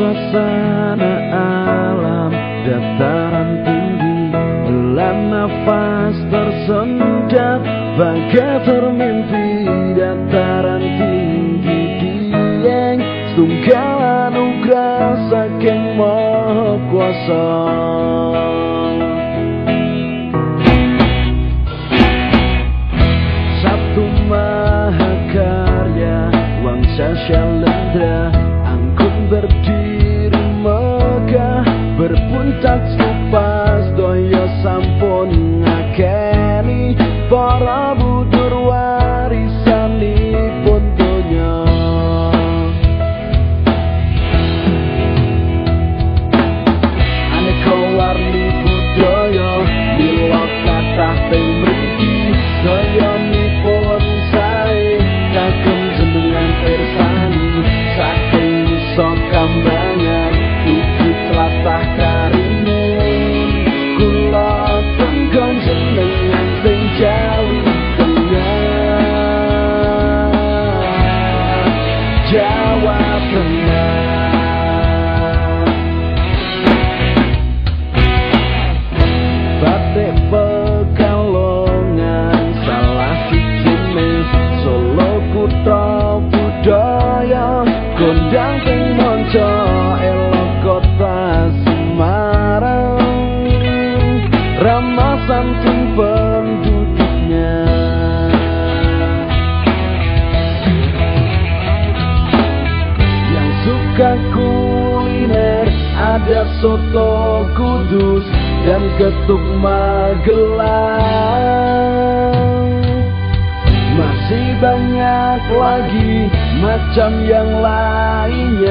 suasana alam dataran tinggi, helaan nafas tersendat bagai termimpi. Dataran tinggi dieng setunggal anugerah saking Maha Kuasa. Satu mahakarya Wangsa Syailendra anggun berdiri megah, berpuncak stupa sedaya sampun ngakeni para budur warisanipun donya. Aneka warni budaya mila kathah teng mriki, dayanipun sae kagem jenengan pirsani saking Nusa Kambangan ugi tlatah Karimun. Kula tenggon jenengan sing Jawi Tengah, Jawa Tengah. Batik Pekalongan salah sijine Solo kutha budaya, kondang ping manca elok kota Semarang, ramah santun penduduknya. Yang suka kuliner ada soto Kudus dan getuk Magelang. Masih banyak lagi macam yang lainnya.